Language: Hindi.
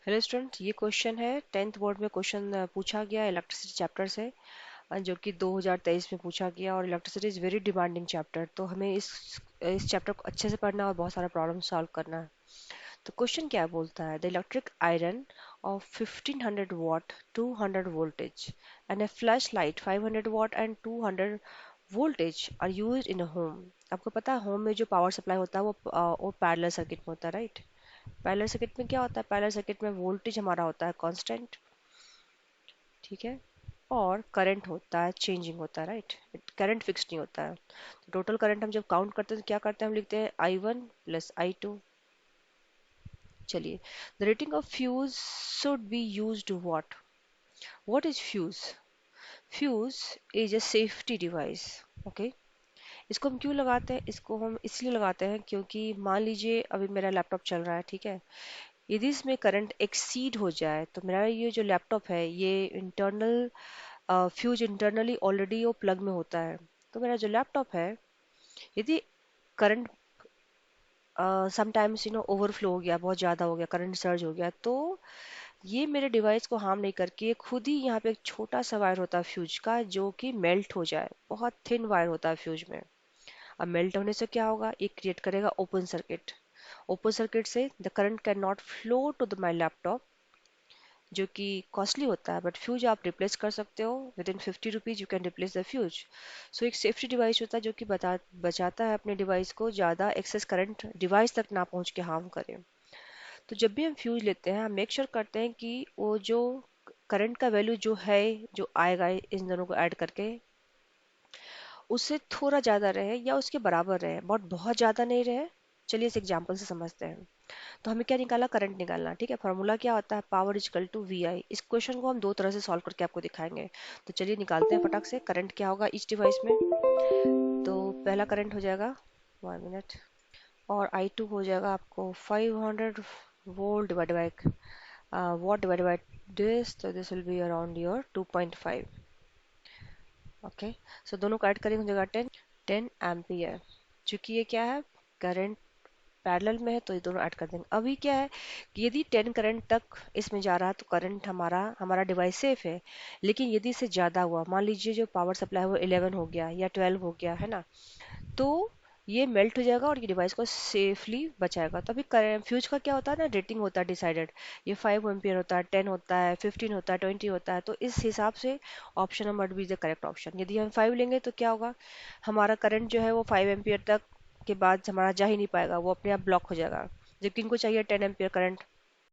हेलो स्टूडेंट, ये क्वेश्चन है 10th बोर्ड में। क्वेश्चन पूछा गया इलेक्ट्रिसिटी चैप्टर से, जो कि 2023 में पूछा गया। और electricity is very demanding chapter, तो हमें इस चैप्टर को अच्छे से पढ़ना और बहुत सारा प्रॉब्लम सॉल्व करना है। तो क्वेश्चन क्या बोलता है, the electric iron of 1500 watt 200 voltage and a flashlight 500 watt and 200 voltage are used in a home। आपको पता है होम में जो पावर सप्लाई होता है वो पैरेलल सर्किट में होता है, राइट। पैरेलल सर्किट में क्या होता है, पैरेलल सर्किट में वोल्टेज हमारा होता है कांस्टेंट, ठीक है। और करंट होता है चेंजिंग होता है, राइट। करंट फिक्स नहीं होता है। तो टोटल करंट हम जब काउंट करते हैं तो क्या करते हैं, हम लिखते हैं I1 प्लस I2। चलिए, the rating of fuse should be use to what is fuse. Fuse is a safety device, okay. इसको हम क्यों लगाते हैं, इसको हम इसलिए लगाते हैं क्योंकि मान लीजिए अभी मेरा लैपटॉप चल रहा है, ठीक है। यदि इसमें करंट एक्सीड हो जाए तो मेरा ये जो लैपटॉप है ये इंटरनल फ्यूज इंटरनली ऑलरेडी वो प्लग में होता है। तो मेरा जो लैपटॉप है, यदि करंट समटाइम्स ओवरफ्लो हो गया, बहुत ज़्यादा हो गया, करंट सर्ज हो गया, तो ये मेरे डिवाइस को हार्म नहीं करके ये खुद ही यहाँ पे एक छोटा सा वायर होता है फ्यूज का, जो कि मेल्ट हो जाए। बहुत थिन वायर होता है फ्यूज में। अब मेल्ट होने से क्या होगा, ये क्रिएट करेगा ओपन सर्किट। ओपन सर्किट से the current can not flow to the my laptop, जो कि कॉस्टली होता है। बट फ्यूज आप रिप्लेस कर सकते हो, within 50 rupees you can replace the fuse. So एक सेफ्टी डिवाइस होता है जो कि बचाता है अपने डिवाइस को, ज़्यादा एक्सेस करंट डिवाइस तक ना पहुंच के हार्म करे। तो जब भी हम फ्यूज लेते हैं, हम मेक श्योर करते हैं कि वो जो करंट का वैल्यू जो है, जो आएगा इन दोनों को ऐड करके, उससे थोड़ा ज़्यादा रहे या उसके बराबर रहे, बहुत बहुत ज़्यादा नहीं रहे। चलिए इस एग्जाम्पल से समझते हैं। तो हमें क्या निकाला, करंट निकालना, ठीक है। फॉर्मूला क्या होता है, पावर इजकल टू वी आई। इस क्वेश्चन को हम दो तरह से सॉल्व करके आपको दिखाएंगे। तो चलिए निकालते हैं फटाक से। करंट क्या होगा इस डिवाइस में, तो पहला करंट हो जाएगा 1 मिनट, और आई टू हो जाएगा आपको 500 volt divide by watt divide by this, तो this will be around your 2.5। Okay, so दोनों को ऐड करेंगे हो जाएगा 10 एम्पियर। चूंकि ये क्या है, करंट पैरेलल में है, तो ये दोनों ऐड कर देंगे। अभी क्या है कि यदि 10 करंट तक इसमें जा रहा है तो करंट हमारा हमारा डिवाइस सेफ है। लेकिन यदि इससे ज़्यादा हुआ, मान लीजिए जो पावर सप्लाई है वो 11 हो गया या 12 हो गया है ना, तो ये मेल्ट हो जाएगा और ये डिवाइस को सेफली बचाएगा। तो अभी फ्यूज का क्या होता है ना, रेटिंग होता है डिसाइडेड। ये 5 एम्पियर होता है, 10 होता है, 15 होता है, 20 होता है। तो इस हिसाब से option number B is the correct option. यदि हम 5 लेंगे तो क्या होगा, हमारा करंट जो है वो 5 एम्पियर तक के बाद हमारा जा ही नहीं पाएगा, वो अपने आप ब्लॉक हो जाएगा। जबकि इनको चाहिए 10 एम्पियर करंट,